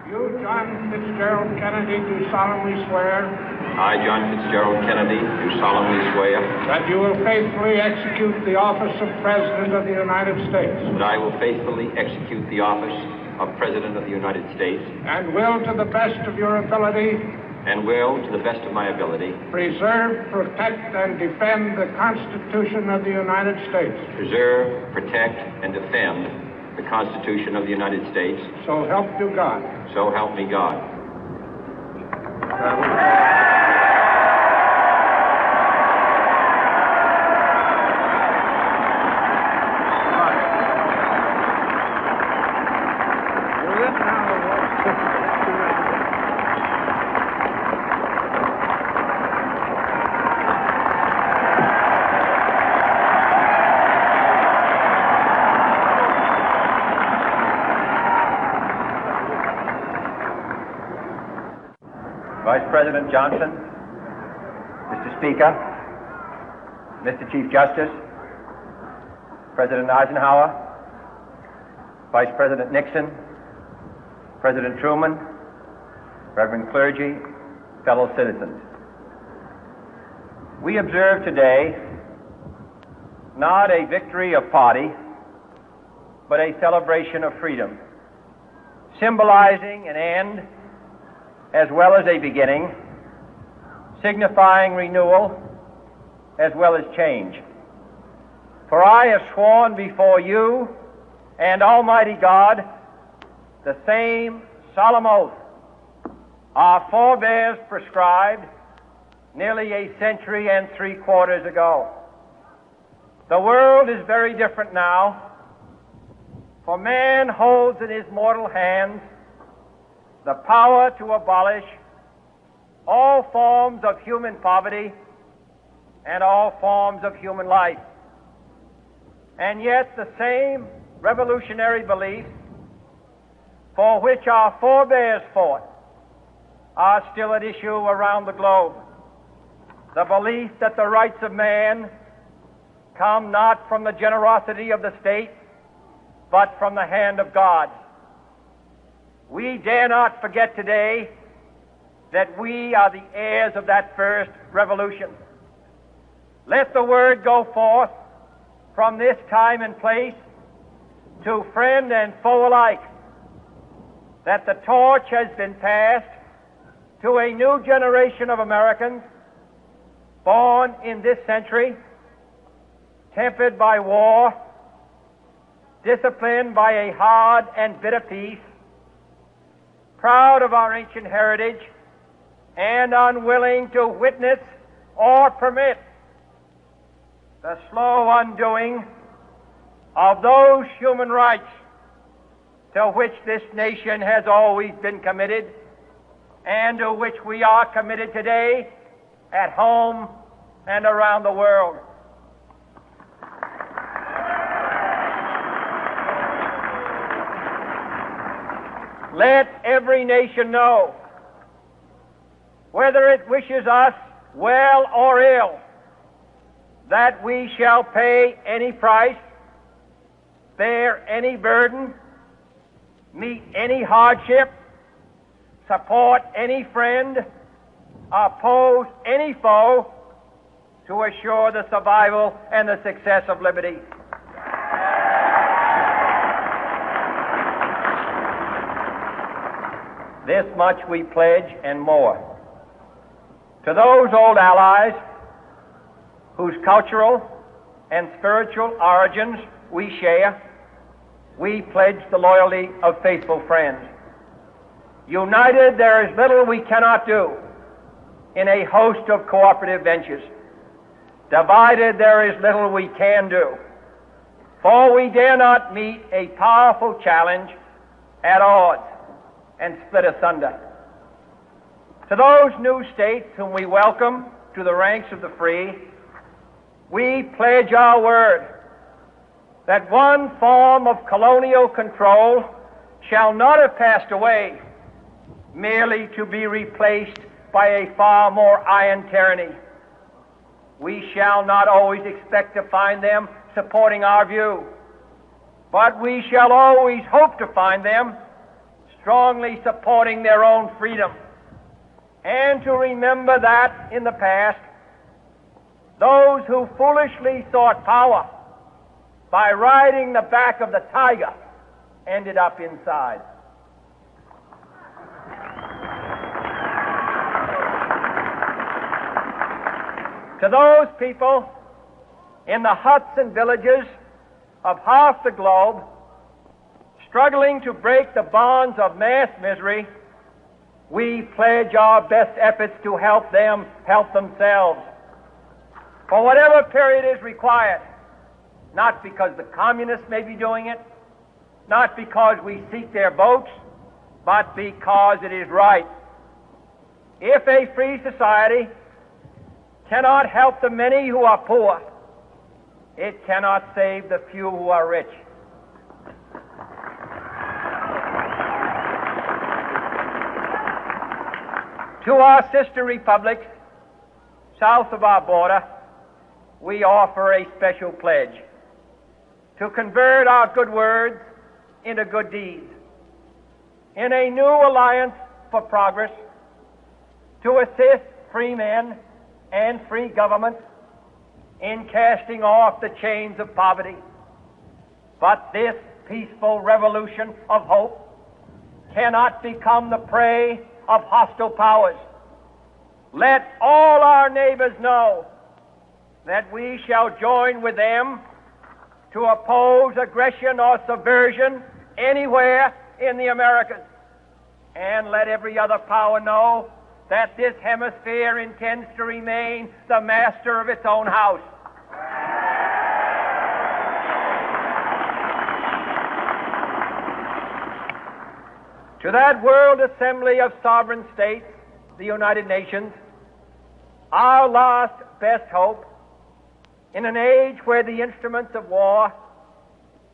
You, John Fitzgerald Kennedy, do solemnly swear. I, John Fitzgerald Kennedy, do solemnly swear. That you will faithfully execute the office of President of the United States. That I will faithfully execute the office of President of the United States. And will, to the best of your ability. And will, to the best of my ability. Preserve, protect, and defend the Constitution of the United States. Preserve, protect, and defend the Constitution of the United States. So help you God. So help me God. Vice President Johnson, Mr. Speaker, Mr. Chief Justice, President Eisenhower, Vice President Nixon, President Truman, Reverend clergy, fellow citizens. We observe today not a victory of party, but a celebration of freedom, symbolizing an end as well as a beginning, signifying renewal as well as change. For I have sworn before you and Almighty God the same solemn oath our forebears prescribed nearly a century and 3/4 ago. The world is very different now, for man holds in his mortal hands the power to abolish all forms of human poverty and all forms of human life. And yet the same revolutionary beliefs for which our forebears fought are still at issue around the globe. The belief that the rights of man come not from the generosity of the state, but from the hand of God. We dare not forget today that we are the heirs of that first revolution. Let the word go forth from this time and place to friend and foe alike that the torch has been passed to a new generation of Americans born in this century, tempered by war, disciplined by a hard and bitter peace, proud of our ancient heritage, and unwilling to witness or permit the slow undoing of those human rights to which this nation has always been committed and to which we are committed today at home and around the world. Let every nation know, whether it wishes us well or ill, that we shall pay any price, bear any burden, meet any hardship, support any friend, oppose any foe to assure the survival and the success of liberty. This much we pledge and more. To those old allies whose cultural and spiritual origins we share, we pledge the loyalty of faithful friends. United, there is little we cannot do in a host of cooperative ventures. Divided, there is little we can do, for we dare not meet a powerful challenge at odds and split asunder. To those new states whom we welcome to the ranks of the free, we pledge our word that one form of colonial control shall not have passed away merely to be replaced by a far more iron tyranny. We shall not always expect to find them supporting our view, but we shall always hope to find them strongly supporting their own freedom, and to remember that in the past, those who foolishly sought power by riding the back of the tiger ended up inside. To those people in the huts and villages of half the globe struggling to break the bonds of mass misery, we pledge our best efforts to help them help themselves for whatever period is required, not because the communists may be doing it, not because we seek their votes, but because it is right. If a free society cannot help the many who are poor, it cannot save the few who are rich. To our sister republics south of our border, we offer a special pledge to convert our good words into good deeds, in a new alliance for progress, to assist free men and free governments in casting off the chains of poverty. But this peaceful revolution of hope cannot become the prey of hostile powers. Let all our neighbors know that we shall join with them to oppose aggression or subversion anywhere in the Americas. And let every other power know that this hemisphere intends to remain the master of its own house. To that World Assembly of Sovereign States, the United Nations, our last best hope, in an age where the instruments of war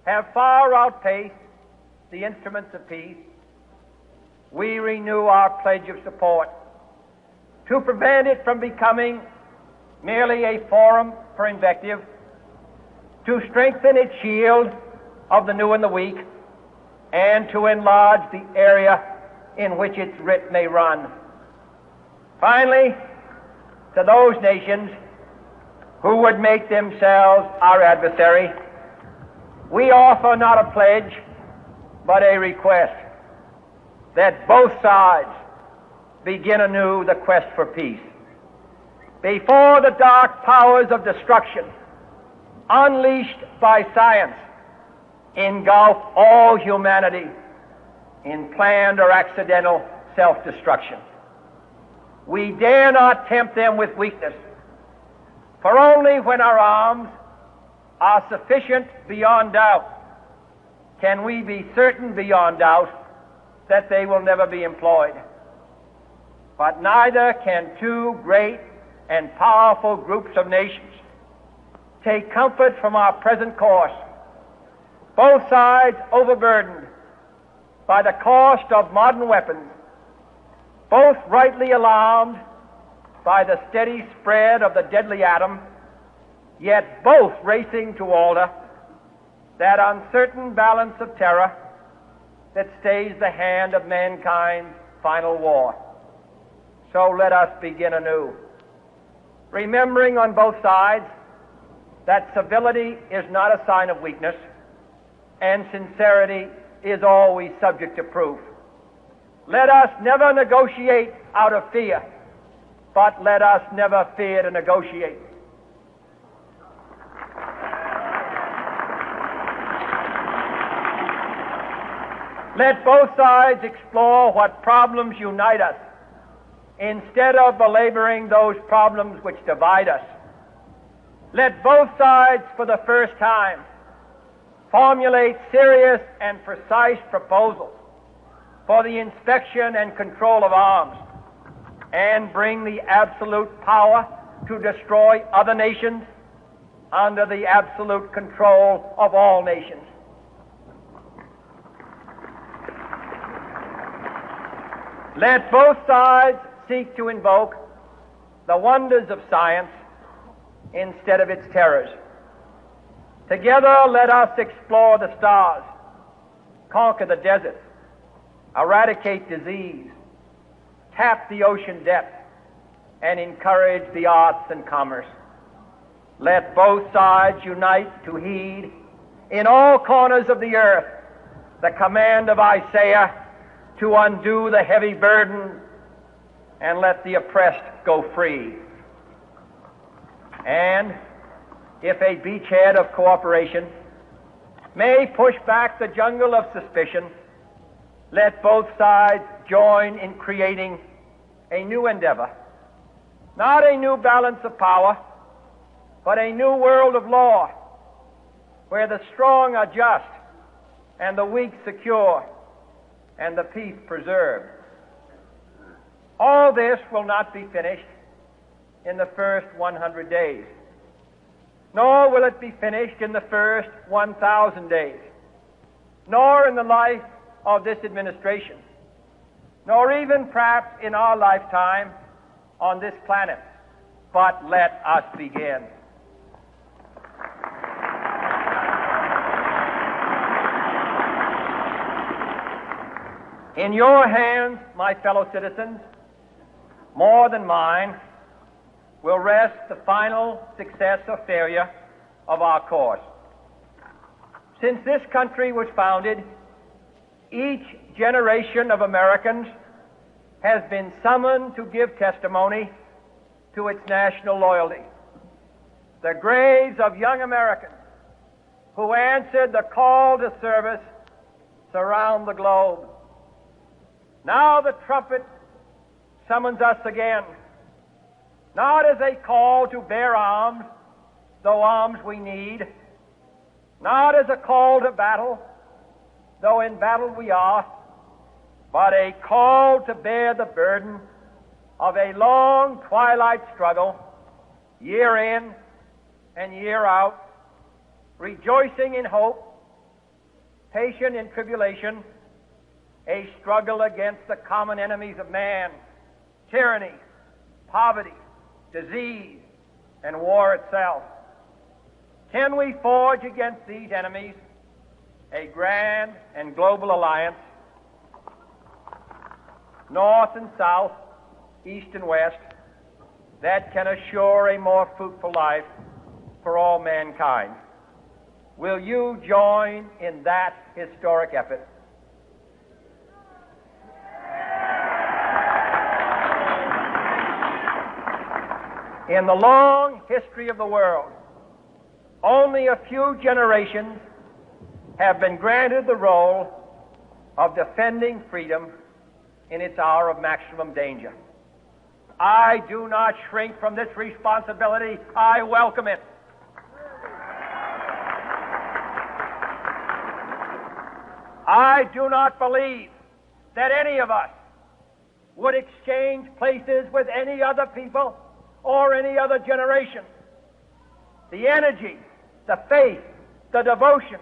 have far outpaced the instruments of peace, we renew our pledge of support to prevent it from becoming merely a forum for invective, to strengthen its shield of the new and the weak, and to enlarge the area in which its writ may run. Finally, to those nations who would make themselves our adversary, we offer not a pledge, but a request that both sides begin anew the quest for peace. Before the dark powers of destruction, unleashed by science, engulf all humanity in planned or accidental self-destruction, we dare not tempt them with weakness, for only when our arms are sufficient beyond doubt can we be certain beyond doubt that they will never be employed. But neither can two great and powerful groups of nations take comfort from our present course, both sides overburdened by the cost of modern weapons, both rightly alarmed by the steady spread of the deadly atom, yet both racing to alter that uncertain balance of terror that stays the hand of mankind's final war. So let us begin anew, remembering on both sides that civility is not a sign of weakness, and sincerity is always subject to proof. Let us never negotiate out of fear, but let us never fear to negotiate. Let both sides explore what problems unite us, instead of belaboring those problems which divide us. Let both sides, for the first time, formulate serious and precise proposals for the inspection and control of arms, and bring the absolute power to destroy other nations under the absolute control of all nations. Let both sides seek to invoke the wonders of science instead of its terrors. Together, let us explore the stars, conquer the deserts, eradicate disease, tap the ocean depth, and encourage the arts and commerce. Let both sides unite to heed in all corners of the earth the command of Isaiah to undo the heavy burden and let the oppressed go free. And if a beachhead of cooperation may push back the jungle of suspicion, let both sides join in creating a new endeavor, not a new balance of power, but a new world of law, where the strong are just and the weak secure and the peace preserved. All this will not be finished in the first 100 days, nor will it be finished in the first 1,000 days, nor in the life of this administration, nor even perhaps in our lifetime on this planet. But let us begin. In your hands, my fellow citizens, more than mine, will rest the final success or failure of our course. Since this country was founded, each generation of Americans has been summoned to give testimony to its national loyalty. The graves of young Americans who answered the call to service surround the globe. Now the trumpet summons us again, not as a call to bear arms, though arms we need, not as a call to battle, though in battle we are, but a call to bear the burden of a long twilight struggle, year in and year out, rejoicing in hope, patient in tribulation, a struggle against the common enemies of man, tyranny, poverty, disease, and war itself. Can we forge against these enemies a grand and global alliance, north and south, east and west, that can assure a more fruitful life for all mankind? Will you join in that historic effort? In the long history of the world, only a few generations have been granted the role of defending freedom in its hour of maximum danger. I do not shrink from this responsibility. I welcome it. I do not believe that any of us would exchange places with any other people or any other generation. The energy, the faith, the devotion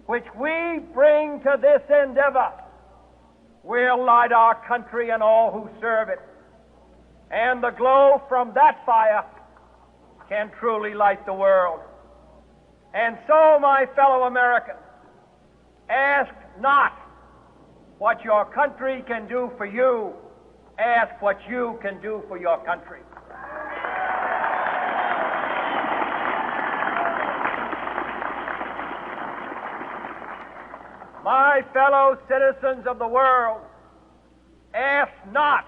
which we bring to this endeavor will light our country and all who serve it. And the glow from that fire can truly light the world. And so, my fellow Americans, ask not what your country can do for you, ask what you can do for your country. My fellow citizens of the world, ask not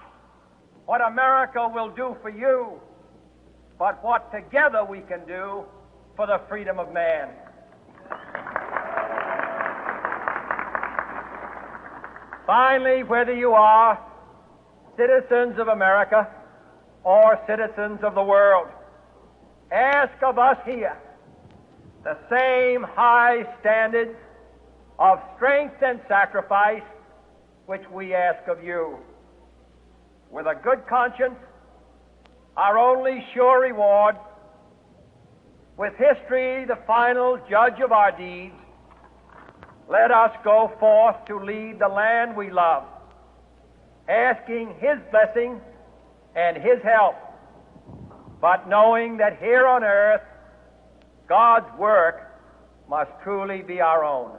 what America will do for you, but what together we can do for the freedom of man. Finally, whether you are citizens of America or citizens of the world, ask of us here the same high standards of strength and sacrifice which we ask of you. With a good conscience, our only sure reward, with history the final judge of our deeds, let us go forth to lead the land we love, asking His blessing and His help, but knowing that here on earth, God's work must truly be our own.